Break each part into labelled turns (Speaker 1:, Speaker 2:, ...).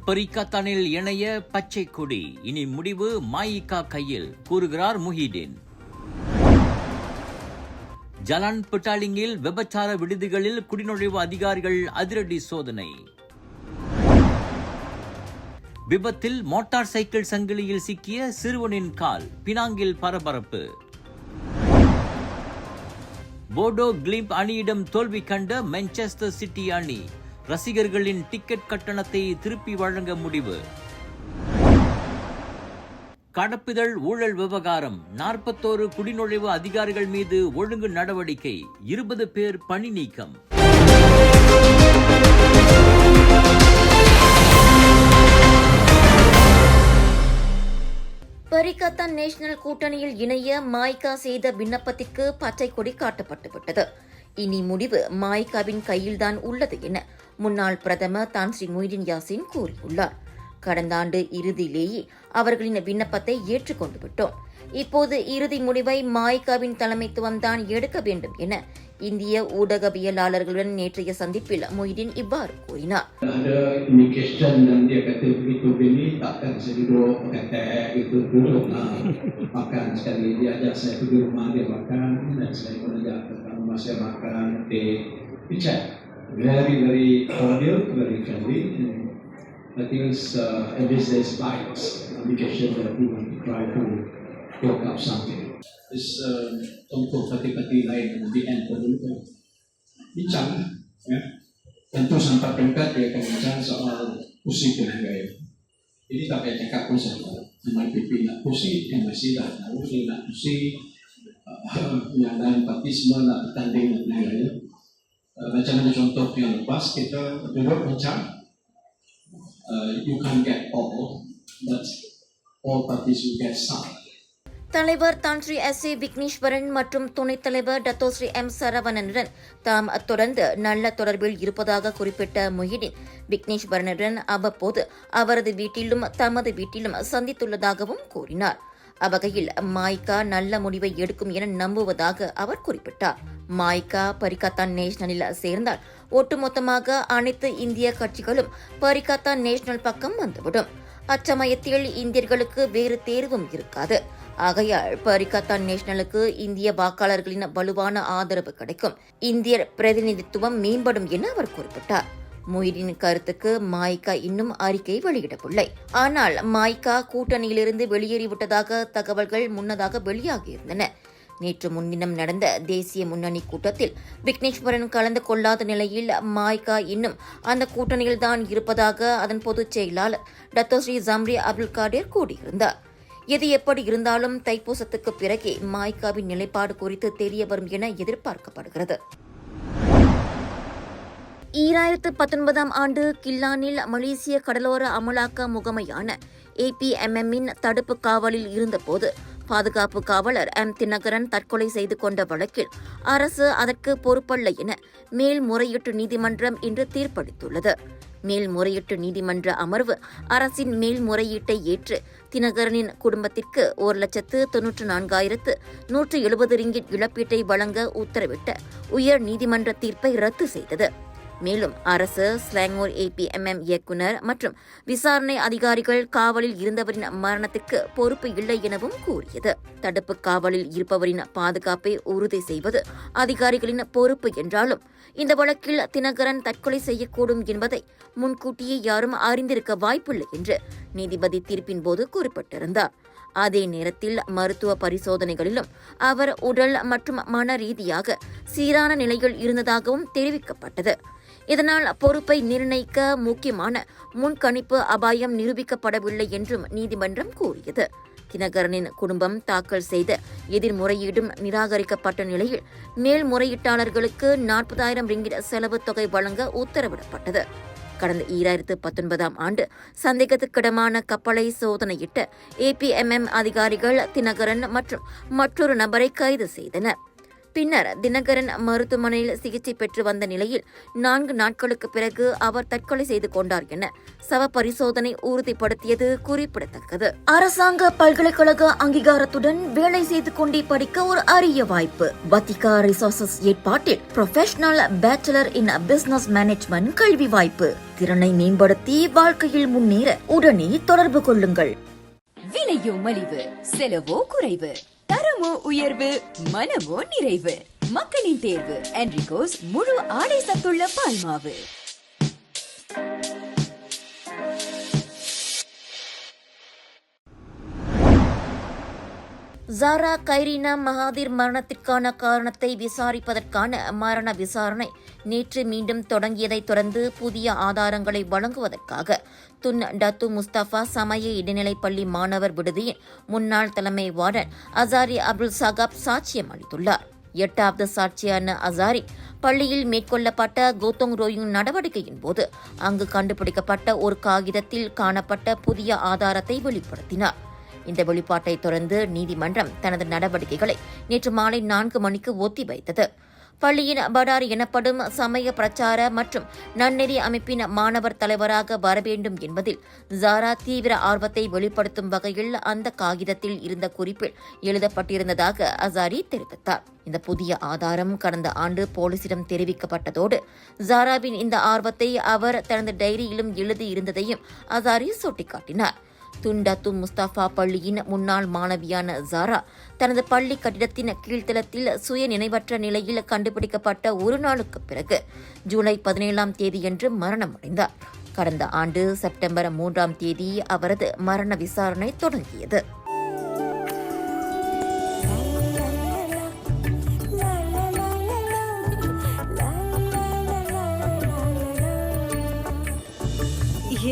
Speaker 1: பரிக்கத்தானில் இணைய பச்சை கொடி, இனி முடிவு மாயிகா கையில், கூறுகிறார் முஹிடின். ஜலான் பிட்டாலிங்கில் விபச்சார விடுதிகளில் குடிநுழைவு அதிகாரிகள் அதிரடி சோதனை. விபத்தில் மோட்டார் சைக்கிள் சங்கிலியில் சிக்கிய சிறுவனின் கால், பினாங்கில் பரபரப்பு. போடோ கிளிம்ப் அணியிடம் தோல்வி கண்ட மான்செஸ்டர் சிட்டி அணி, ரசிகர்களின் டிக்கெட் கட்டணத்தை திருப்பி வழங்க முடிவு. கடப்பிதழ் ஊழல் விவகாரம், 41 குடிநுழைவு அதிகாரிகள் மீது ஒழுங்கு நடவடிக்கை, 20 பேர் பணி நீக்கம்.
Speaker 2: பரிக்கத்தான் நேஷனல் கூட்டணியில் இணைய மாய்கா செய்த விண்ணப்பத்திற்கு பச்சை கொடி காட்டப்பட்டுவிட்டது. இனி முடிவு மாய்காவின் கையில்தான் உள்ளது என முன்னாள் பிரதமர் தான் ஸ்ரீ முஹிடின் யாசின் கூறியுள்ளார். கடந்த ஆண்டு இறுதியிலேயே அவர்களின் விண்ணப்பத்தை ஏற்றுக்கொண்டு விட்டோம். இப்போது இறுதி முடிவை மாய்காவின் தலைமைத்துவம் தான் எடுக்க வேண்டும் என இந்திய ஊடகவியலாளர்களுடன் நேற்றைய சந்திப்பில் முஹிடின் இவ்வாறு கூறினார்.
Speaker 3: Very cordial, very friendly. I think at least there's bias, indication that we want to try to work out something. This untuk parti-parti lain di end dulu bincang, ya. Tentu sampai peringkat dia akan bincang soal kursi pilihan gaya. Ini tak payah cakap pun sama. MIPP nak kursi, MIC dah tahu nak kursi, yang lain parti semua nak bertanding nak pilihan gaya. Macam mana contoh yang lepas kita duduk bincang, you can't get all, but all parties will get some.
Speaker 2: தலைவர் தான் Sri S.A. Vigneswaran மற்றும் துணைத் தலைவர் Dato Sri M. சரவணனுடன் தாம் தொடர்ந்து நல்ல தொடர்பில் இருப்பதாக குறிப்பிட்ட முஹிடின், விக்னேஸ்வரனுடன் அவ்வப்போது அவரது வீட்டிலும் தமது வீட்டிலும் சந்தித்துள்ளதாகவும் கூறினார். அவ்வகையில் மாய்கா நல்ல முடிவை எடுக்கும் என நம்புவதாக அவர் குறிப்பிட்டார். மாய்கா பரிக்கத்தான் நேஷனலில் சேர்ந்தால் ஒட்டுமொத்தமாக அனைத்து இந்திய கட்சிகளும் பரிக்கத்தான் நேஷனல் பக்கம் வந்துவிடும். அச்சமயத்தில் இந்தியர்களுக்கு வேறு தேர்வும் இருக்காது. ஆகையால் பரிக்கத்தான் நேஷனலுக்கு இந்திய வாக்காளர்களின் வலுவான ஆதரவு கிடைக்கும், இந்தியர் பிரதிநிதித்துவம் மேம்படும் என அவர் குறிப்பிட்டார். முஹிடின் கருத்துக்கு மாய்கா இன்னும் அறிக்கை வெளியிடவில்லை. ஆனால் மாய்கா கூட்டணியிலிருந்து வெளியேறிவிட்டதாக தகவல்கள் முன்னதாக வெளியாகியிருந்தன. நேற்று முன்தினம் நடந்த தேசிய முன்னணி கூட்டத்தில் விக்னேஸ்வரன் கலந்து கொள்ளாத நிலையில் மாய்கா இன்னும் அந்த கூட்டணியில்தான் இருப்பதாக அதன் பொதுச் செயலாளர் Dato Sri Jamri Abdul Kadir கூறியிருந்தார். எது எப்படி இருந்தாலும் தைப்பூசத்துக்கு பிறகே மாய்காவின் நிலைப்பாடு குறித்து தெரிய வரும் என எதிர்பார்க்கப்படுகிறது. 2019 ஆண்டு கில்லானில் மலேசிய கடலோர அமலாக்க முகமையான APMM-இன் தடுப்பு காவலில் இருந்தபோது பாதுகாப்பு காவலர் M. தினகரன் தற்கொலை செய்து கொண்ட வழக்கில் அரசு அதற்கு பொறுப்பல்ல என மேல்முறையீட்டு நீதிமன்றம் இன்று தீர்ப்பளித்துள்ளது. மேல்முறையீட்டு நீதிமன்ற அமர்வு அரசின் மேல்முறையீட்டை ஏற்று தினகரனின் குடும்பத்திற்கு 1,94,170 ரிங்கிட் இழப்பீட்டை வழங்க உத்தரவிட்ட உயர் நீதிமன்ற தீர்ப்பை ரத்து செய்தது. மேலும் அரசு ஸ்லாங்கூர் APMM இயக்குநர் மற்றும் விசாரணை அதிகாரிகள் காவலில் இருந்தவரின் மரணத்திற்கு பொறுப்பு இல்லை எனவும் கூறியது. தடுப்பு காவலில் இருப்பவரின் பாதுகாப்பை உறுதி செய்வது அதிகாரிகளின் பொறுப்பு என்றாலும் இந்த வழக்கில் தினகரன் தற்கொலை செய்யக்கூடும் என்பதை முன்கூட்டியே யாரும் அறிந்திருக்க வாய்ப்பில்லை என்று நீதிபதி தீர்ப்பின் போது குறிப்பிட்டிருந்தார். அதே நேரத்தில் மருத்துவ பரிசோதனைகளிலும் அவர் உடல் மற்றும் மன ரீதியாக சீரான நிலையில் இருந்ததாகவும் தெரிவிக்கப்பட்டது. இதனால் பொறுப்பை நிர்ணயிக்க முக்கியமான முன்கணிப்பு அபாயம் நிரூபிக்கப்படவில்லை என்றும் நீதிமன்றம் கூறியது. தினகரனின் குடும்பம் தாக்கல் செய்த எதிர்முறையீடும் நிராகரிக்கப்பட்ட நிலையில் மேல்முறையீட்டாளர்களுக்கு 40,000 ரிங்கிட் செலவு தொகை வழங்க உத்தரவிடப்பட்டது. கடந்த 2019 ஆண்டு சந்தேகத்துக்கிடமான கப்பலை சோதனையிட்ட APMM அதிகாரிகள் தினகரன் மற்றும் மற்றொரு நபரை கைது செய்தனர். பின்னர் தினகரன் மருத்துவமனையில் சிகிச்சை பெற்று வந்த நிலையில் 4 நாட்களுக்கு பிறகு அவர் தற்கொலை செய்து கொண்டார் என சவ பரிசோதனை உறுதிப்படுத்தியது குறிப்பிடத்தக்கது. அரசாங்க பல்கலைக்கழக அங்கீகாரத்துடன் வேலை செய்து கொண்டே படிக்க ஒரு அரிய வாய்ப்பு. வத்திகா ரிசோர்சஸ் ஏற்பாட்டில் ப்ரொஃபஷனல் பேச்சுலர் இன் பிசினஸ் மேனேஜ்மெண்ட் கல்வி வாய்ப்பு. திறனை மேம்படுத்தி வாழ்க்கையில் முன்னேற உடனே தொடர்பு கொள்ளுங்கள்.
Speaker 4: விலையோ மலிவு, செலவோ குறைவு, தரமோ உயர்வு, மனமோ நிறைவு. மக்களின் தேர்வு என்ரிகோஸ் முழு ஆடை சத்துள்ள பால்மாவு.
Speaker 2: ஜாரா கைரீனா மகாதீர் மரணத்திற்கான காரணத்தை விசாரிப்பதற்கான மரண விசாரணை நேற்று மீண்டும் தொடங்கியதைத் தொடர்ந்து புதிய ஆதாரங்களை வழங்குவதற்காக துன் டத்து முஸ்தபா சமய இடைநிலைப்பள்ளி மாணவர் விடுதியின் முன்னாள் தலைமை வார்டன் அசாரி அப்துல் சகாப் சாட்சியம் அளித்துள்ளார். 8வது சாட்சியான அசாரி பள்ளியில் மேற்கொள்ளப்பட்ட கோத்தோங் ரோயிங் நடவடிக்கையின் போது அங்கு கண்டுபிடிக்கப்பட்ட ஒரு காகிதத்தில் காணப்பட்ட புதிய ஆதாரத்தை வெளிப்படுத்தினார். இந்த வெளிப்பாட்டை தொடர்ந்து நீதிமன்றம் தனது நடவடிக்கைகளை நேற்று மாலை 4 மணிக்கு ஒத்திவைத்தது. பள்ளியின் படார் எனப்படும் சமய பிரச்சார மற்றும் நன்னெறி அமைப்பின் மாணவர் தலைவராக வரவேண்டும் என்பதில் ஜாரா தீவிர ஆர்வத்தை வெளிப்படுத்தும் வகையில் அந்த காகிதத்தில் இருந்த குறிப்பில் எழுதப்பட்டிருந்ததாக அசாரி தெரிவித்தார். இந்த புதிய ஆதாரம் கடந்த ஆண்டு போலீசிடம் தெரிவிக்கப்பட்டதோடு ஜாராவின் இந்த ஆர்வத்தை அவர் தனது டைரியிலும் எழுதியிருந்ததையும் அசாரி சுட்டிக்காட்டினார். துண்டத்து முஸ்தபா பள்ளியின் முன்னாள் மாணவியான ஜாரா தனது பள்ளி கட்டிடத்தின் கீழ்த்தளத்தில் சுய நினைவற்ற நிலையில் கண்டுபிடிக்கப்பட்ட ஒரு நாளுக்கு பிறகு ஜூலை 17ஆம் தேதியன்று மரணமடைந்தார். கடந்த ஆண்டு செப்டம்பர் 3ஆம் தேதி அவரது மரண விசாரணை தொடங்கியது.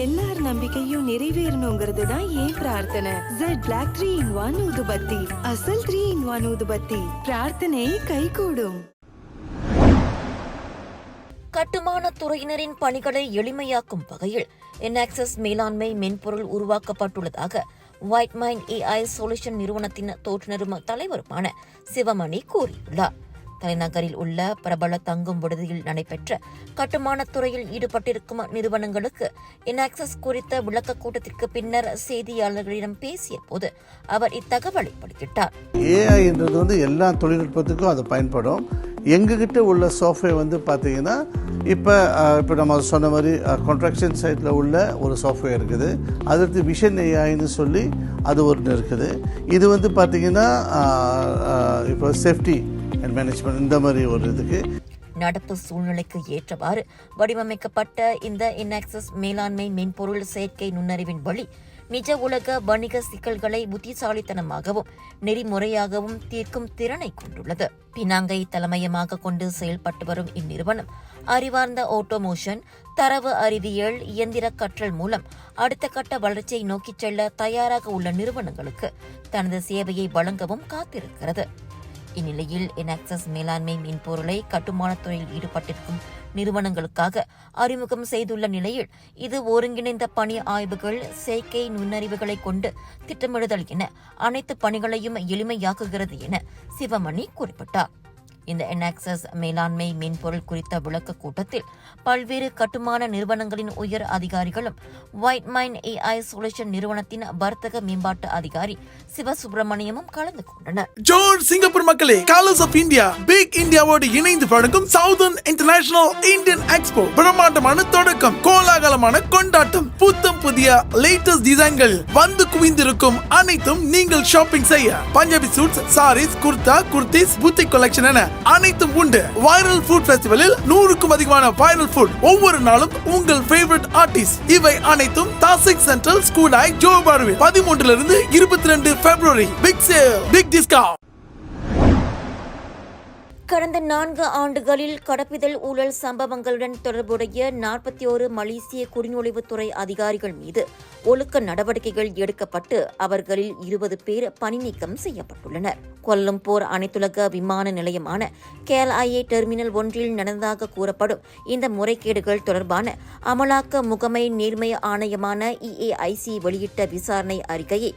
Speaker 5: எல்லார் நம்பிக்கையும் நிறைவேறணுங்கிறது தான் ஏன் பிரார்த்தனை. ஜெட் பிளாக் 3-in-1 ஊதுபத்தி, அசல் 3-in-1 ஊதுபத்தி. பிரார்த்தனை கைகூடும்.
Speaker 2: கட்டுமான துறையினரின் பணிகளை எளிமையாக்கும் வகையில் இன்ஆக்சஸ் மேலாண்மை மென்பொருள் உருவாக்கப்பட்டுள்ளதாக ஒயிட் மைண்ட் AI சொல்யூஷன் நிறுவனத்தின் தோற்றுநரும் தலைவருமான சிவமணி கூறியுள்ளார். தலைநகரில் உள்ள பிரபல தங்கும் விடுதியில் நடைபெற்ற கட்டுமானத் துறையில் ஈடுபட்டிருக்கும் நிறுவனங்களுக்கு இன்ஆக்சஸ் குறித்த விளக்க கூட்டத்திற்கு பின்னர் செய்தியாளர்களிடம் பேசிய போது அவர் இத்தகவலை வெளியிட்டார்.
Speaker 6: AI என்றது எல்லா தொழில்நுட்பத்துக்கும் அது பயன்படும். எங்ககிட்ட உள்ள சாஃப்ட்வேர் பார்த்தீங்கன்னா இப்போ நம்ம சொன்ன மாதிரி கான்ட்ராக்ஷன் சைட்டில் உள்ள ஒரு சாஃப்ட்வேர் இருக்குது. அடுத்து விஷன் ஏஐன்னு சொல்லி அது ஒன்று இருக்குது. இது பார்த்தீங்கன்னா இப்போ சேஃப்டி அண்ட் மேனேஜ்மெண்ட் இந்த மாதிரி ஒரு இதுக்கு
Speaker 2: நடப்பு சூழ்நிலைக்கு ஏற்றவாறு வடிவமைக்கப்பட்ட இந்த இன்ஆக்சஸ் மேலாண்மை மென்பொருள் செயற்கை நுண்ணறிவின் வழி நிஜ உலக வணிக சிக்கல்களை புத்திசாலித்தனமாகவும் நெறிமுறையாகவும் தீர்க்கும் திறனை கொண்டுள்ளது. பினாங்கை தலைமையமாக கொண்டு செயல்பட்டு வரும் இந்நிறுவனம் அறிவார்ந்த ஆட்டோமோஷன், தரவு அறிவியல், இயந்திர கற்றல் மூலம் அடுத்த கட்ட வளர்ச்சியை நோக்கிச் செல்ல தயாராக உள்ள நிறுவனங்களுக்கு தனது சேவையை வழங்கவும் காத்திருக்கிறது. இந்நிலையில் இன்ஆக்சஸ் மேலாண்மை மென்பொருளை கட்டுமானத் துறையில் ஈடுபட்டிருக்கும் நிறுவனங்களுக்காக அறிமுகம் செய்துள்ள நிலையில் இது ஒருங்கிணைந்த பணி ஆய்வுகள், செயற்கை நுண்ணறிவுகளை கொண்டு திட்டமிடுதல் என அனைத்து பணிகளையும் எளிமையாக்குகிறது என சிவமணி குறிப்பிட்டார். இந்த இன்ஆக்சஸ் மேலாண்மை மென்பொருள் குறித்த விளக்க கூட்டத்தில் பல்வேறு கட்டுமான நிறுவனங்களின் உயர் அதிகாரிகளும் ஒயிட் மைண்ட் AI சொல்யூஷன் நிறுவனத்தின் வர்த்தக மேம்பாட்டு அதிகாரி சிவசுப்பிரமணியமும் கலந்து கொண்டனர்.
Speaker 7: ஜோர் சிங்கப்பூர் மக்களே, கலர்ஸ் ஆஃப் இந்தியா பிக் இந்தியாவோடு இணைந்து வழங்கும் சவுதர்ன் இன்டர்நேஷனல் இந்தியன் எக்ஸ்போ பிரம்மாண்டமான தொடக்கம், கோலாகலமான கொண்டாட்டம், புத்தம் புதிய லேட்டஸ்ட் டிசைன்கள் வந்து குவிந்திருக்கும். அனைத்தும் நீங்கள் ஷாப்பிங் செய்ய Punjabi suits, saris, kurta, kurtis, boutique collection என அனைத்தும் உண்டு. வைரல் ஃபுட் ஃபெஸ்டிவலில் 100க்கும் அதிகமான வைரல் ஃபுட், ஒவ்வொரு நாளும் உங்கள் ஃபேவரட் ஆர்டிஸ்ட். இவை அனைத்தும் தாசிக் சென்ட்ரல் ஸ்கூலாய் ஜோபார்வில் 13 to 22 February. Big sale, big discount.
Speaker 2: கடந்த 4 ஆண்டுகளில் கடப்பிதழ் ஊழல் சம்பவங்களுடன் தொடர்புடைய 41 மலேசிய குடிநுழைவுத்துறை அதிகாரிகள் மீது ஒழுக்க நடவடிக்கைகள் எடுக்கப்பட்டு அவர்களில் 20 பேர் பணி நீக்கம் செய்யப்பட்டுள்ளனர். கொல்லம்பூர் அனைத்துலக விமான நிலையமான KLIA டெர்மினல் 1 நடந்ததாக கூறப்படும் இந்த முறைகேடுகள் தொடர்பான அமலாக்க முகமை நேர்மை ஆணையமான EAIC வெளியிட்ட விசாரணை அறிக்கையை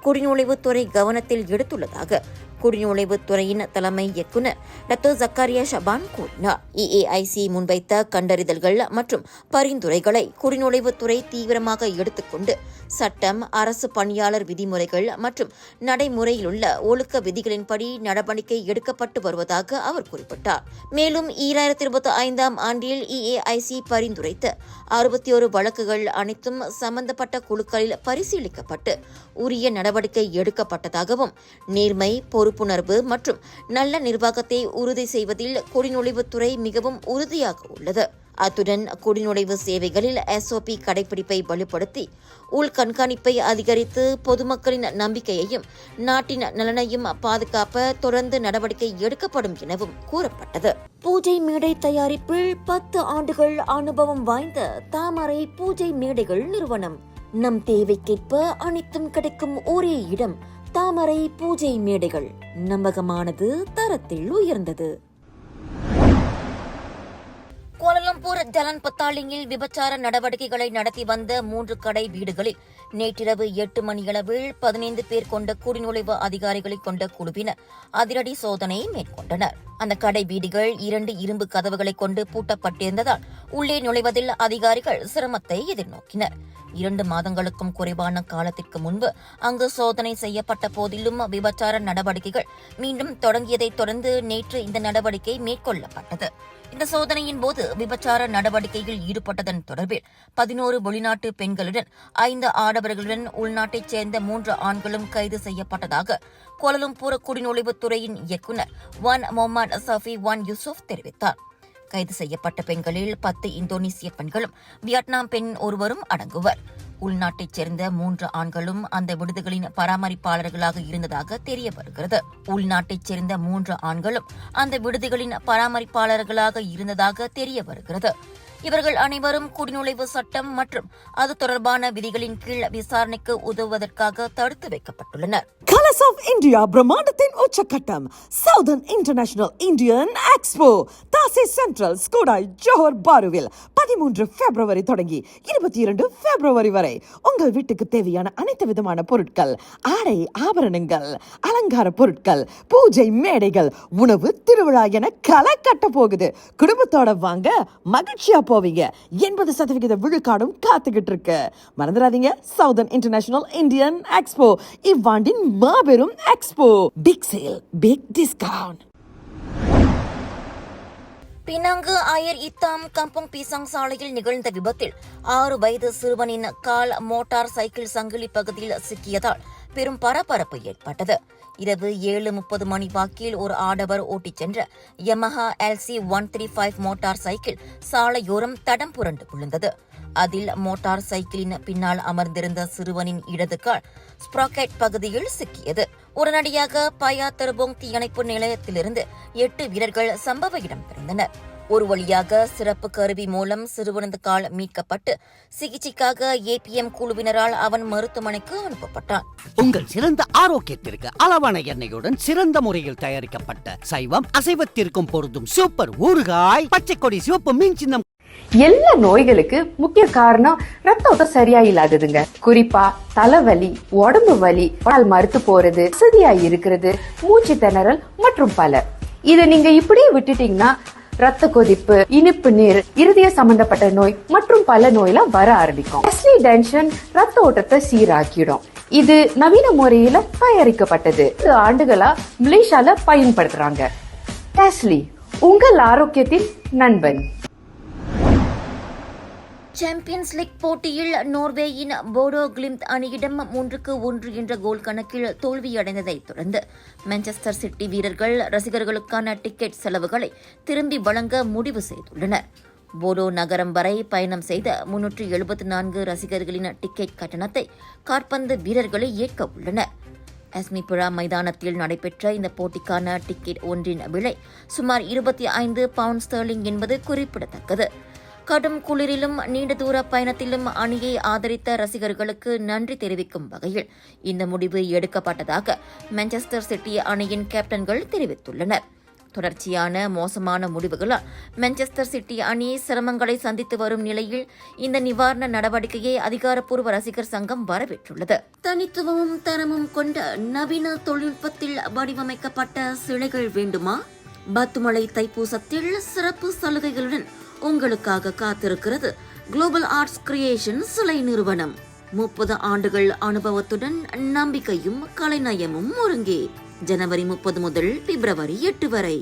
Speaker 2: குடிநுழைவுத்துறை கவனத்தில் எடுத்துள்ளதாக குடிநுழைவுத்துறையின் தலைமை இயக்குநர் டாக்டர் ஜக்காரியா ஷபான் கூறினார். EAIC முன்வைத்த கண்டறிதல்கள் மற்றும் பரிந்துரைகளை குடிநுழைவுத்துறை தீவிரமாக எடுத்துக்கொண்டு சட்டம், அரசு பணியாளர் விதிமுறைகள் மற்றும் நடைமுறையிலுள்ள ஒழுக்க விதிகளின்படி நடவடிக்கை எடுக்கப்பட்டு வருவதாக அவர் குறிப்பிட்டார். மேலும் 2025ஆம் ஆண்டில் EAIC பரிந்துரைத்த 61 வழக்குகள் அனைத்தும் சம்பந்தப்பட்ட குழுக்களில் பரிசீலிக்கப்பட்டு உரிய நடவடிக்கை எடுக்கப்பட்டதாகவும், நேர்மை, பொறுப்புணர்வு மற்றும் நல்ல நிர்வாகத்தை உறுதி செய்வதில் குடிநுழைவுத்துறை மிகவும் உறுதியாக உள்ளது. அத்துடன் குடிநுழைவு சேவைகளில் SOP கடைபிடிப்பை வலுப்படுத்தி உள்கண்காணிப்பை அதிகரித்து பொதுமக்களின் நம்பிக்கையையும் நாட்டின் நலனையும் பாதுகாப்ப தொடர்ந்து நடவடிக்கை எடுக்கப்படும் எனவும் கூறப்பட்டது. பூஜை மேடை தயாரிப்பில் 10 ஆண்டுகள் அனுபவம் வாய்ந்த தாமரை பூஜை மேடைகள் நிறுவனம். நம் தேவைக்கேற்ப அனைத்தும் கிடைக்கும் ஒரே இடம் தாமரை பூஜை மேடைகள். நம்பகமானது, தரத்தில் உயர்ந்தது. கோலாலம்பூர் ஜலன் பத்தாலிங்கில் விபச்சார நடவடிக்கைகளை நடத்தி வந்த 3 கடை வீடுகளில் நேற்றிரவு 8 மணியளவில் 15 பேர் கொண்ட குடிநுழைவு அதிகாரிகளை கொண்ட குழுவினர் அதிரடி சோதனை மேற்கொண்டனர். அந்த கடை வீடுகள் 2 இரும்பு கதவுகளை கொண்டு பூட்டப்பட்டிருந்ததால் உள்ளே நுழைவதில் அதிகாரிகள் சிரமத்தை எதிர்நோக்கினர். 2 மாதங்களுக்கும் குறைவான காலத்திற்கு முன்பு அங்கு சோதனை செய்யப்பட்ட போதிலும் விபச்சார நடவடிக்கைகள் மீண்டும் தொடங்கியதைத் தொடர்ந்து நேற்று இந்த நடவடிக்கை மேற்கொள்ளப்பட்டது. இந்த சோதனையின் போது விபச்சார நடவடிக்கையில் ஈடுபட்டதன் தொடர்பில் 11 வெளிநாட்டு பெண்களுடன் 5 ஆடவர்களுடன் உள்நாட்டைச் சேர்ந்த 3 ஆண்களும் கைது செய்யப்பட்டதாக கோலாலம்பூர் குடிநுழைவுத்துறையின் இயக்குநர் வான் முகமது சஃபி வான் யூசுப் தெரிவித்தார். கைது செய்யப்பட்ட பெண்களில் 10 இந்தோனேசிய பெண்களும் வியட்நாம் பெண் ஒருவரும் அடங்குவர். உள்நாட்டைச் சேர்ந்த 3 ஆண்களும் அந்த விடுதிகளின் பராமரிப்பாளர்களாக இருந்ததாக தெரிய வருகிறது. உள்நாட்டைச் சேர்ந்த 3 ஆண்களும் அந்த விடுதிகளின் பராமரிப்பாளர்களாக இருந்ததாக தெரிய வருகிறது. இவர்கள் அனைவரும் குடிநுழைவு சட்டம் மற்றும் அது தொடர்பான விதிகளின் கீழ் விசாரணைக்கு உதவுவதற்காக தடுத்து வைக்கப்பட்டுள்ளனர்.
Speaker 8: கலர்ஸ் ஆஃப் இந்தியா பிரம்மாண்டத்தின் உச்சக்கட்டம் சவுதர்ன் இன்டர்நேஷனல் இந்தியன் எக்ஸ்போ தாசி சென்ட்ரல் ஸ்கூடாய் ஜோஹர் பாருவில் 13 பிப்ரவரி தொடங்கி 22 பிப்ரவரி வரை உங்கள் வீட்டுக்கு தேவையான அனைத்து விதமான பொருட்கள், ஆடை ஆபரணங்கள், அலங்கார பொருட்கள், பூஜை மேடைகள், உணவு திருவிழா என களை கட்ட போகுது. குடும்பத்தோட வாங்க, மகிழ்ச்சியா போவீங்க. 80% விழுக்காடும் காத்துக்கிட்டு இருக்கு. மறந்துடாதீங்க, சவுதர்ன் இன்டர்நேஷனல் இந்தியன் எக்ஸ்போ இவ்வாண்டின் மாபெரும் expo. Big sale, big discount.
Speaker 2: Penang Ayer Itam Kampung Pisang சாலையில் நிகழ்ந்த விபத்தில் 6 வயது சிறுவனின் கால் மோட்டார் சைக்கிள் சங்கிலி பகுதியில் சிக்கியதால் பெரும் பரபரப்பு ஏற்பட்டது. இரவு 7:30 மணி வாக்கில் ஒரு ஆடவர் ஓட்டிச் சென்ற யமஹா LC 135 மோட்டார் சைக்கிள் சாலையோரம் தடம் புரண்டு விழுந்தது. அதில் மோட்டார் சைக்கிளின் பின்னால் அமர்ந்திருந்த சிறுவனின் இடது கால் ஸ்ப்ராக்கெட் பகுதியில் சிக்கியது. உடனடியாக பயா தெருபோங் தீயணைப்பு நிலையத்திலிருந்து 8 வீரர்கள் சம்பவ இடம் விரைந்தனர். ஒரு வழியாக சிறப்பு கருவி மூலம் சிறுவனது கால் மீட்கப்பட்டு சிகிச்சைக்காக APM குழுவினரால் அவன் மருத்துவமனைக்கு அனுப்பப்பட்டான்.
Speaker 9: உங்கள் சிறந்த ஆரோக்கியத்திற்கு அளவான எண்ணெயுடன் சிறந்த முறையில் தயாரிக்கப்பட்ட சைவம் அசைவத்திற்கும் பொருந்தும் சூப்பர் ஊறுகாய் பச்சை கொடி சிவப்பு மீன் சின்னம்.
Speaker 10: எல்லா நோய்களுக்கு முக்கிய காரணம் ரத்த ஓட்டம் சரியா இல்லாததுங்க. குறிப்பா தலைவலி, உடம்பு வலி, உடல் மறுத்து போறது, வசதியா இருக்கிறது, மூச்சு திணறல் மற்றும் பல. இதை நீங்க இப்படியே விட்டுட்டீங்கன்னா ரத்த கொதிப்பு, இனிப்பு நீர், இருதய சம்பந்தப்பட்ட நோய் மற்றும் பல நோயெல்லாம் வர ஆரம்பிக்கும். டென்ஷன் ரத்த ஓட்டத்தை சீராக்கிடும். இது நவீன முறையில தயாரிக்கப்பட்டது. 10 ஆண்டுகளா மலேசியால பயன்படுத்துறாங்க. டெஸ்லி, உங்கள் ஆரோக்கியத்தின் நண்பன்.
Speaker 2: சாம்பியன்ஸ் லீக் போட்டியில் நோர்வேயின் போடோ கிளிம்ட் அணியிடம் 3-1 என்ற கோல் கணக்கில் தோல்வியடைந்ததைத் தொடர்ந்து மான்செஸ்டர் சிட்டி வீரர்கள் ரசிகர்களுக்கான டிக்கெட் செலவுகளை திரும்பி வழங்க முடிவு செய்துள்ளனர். போடோ நகரம் வரை பயணம் செய்த 374 ரசிகர்களின் டிக்கெட் கட்டணத்தை காற்பந்து வீரர்களை ஏற்க உள்ளனர். அஸ்மிபுரா மைதானத்தில் நடைபெற்ற இந்த போட்டிக்கான டிக்கெட் ஒன்றின் விலை சுமார் 25 பவுண்ட் ஸ்டெர்லிங் என்பது குறிப்பிடத்தக்கது. கடும் குளிரிலும் நீண்ட தூர பயணத்திலும் அணியை ஆதரித்த ரசிகர்களுக்கு நன்றி தெரிவிக்கும் வகையில் இந்த முடிவு எடுக்கப்பட்டதாக மான்செஸ்டர் சிட்டி அணியின் கேப்டன்கள் தெரிவித்துள்ளனர். தொடர்ச்சியான மோசமான முடிவுகளால் மான்செஸ்டர் சிட்டி அணி சிரமங்களை சந்தித்து வரும் நிலையில் இந்த நிவாரண நடவடிக்கையை அதிகாரப்பூர்வ ரசிகர் சங்கம் வரவேற்றுள்ளது. தனித்துவமும் தரமும் கொண்ட நவீன தொழில்நுட்பத்தில் வடிவமைக்கப்பட்ட சிலைகள் வேண்டுமா? பத்துமலை தைப்பூசத்தில் சிறப்பு சலுகைகளுடன் உங்களுக்காக காத்திருக்கிறது குளோபல் ஆர்ட்ஸ் கிரியேஷன் சிலை நிறுவனம். 30 ஆண்டுகள் அனுபவத்துடன் நம்பிக்கையும் கலைநயமும் ஒருங்கே. ஜனவரி 30 முதல் பிப்ரவரி 8 வரை.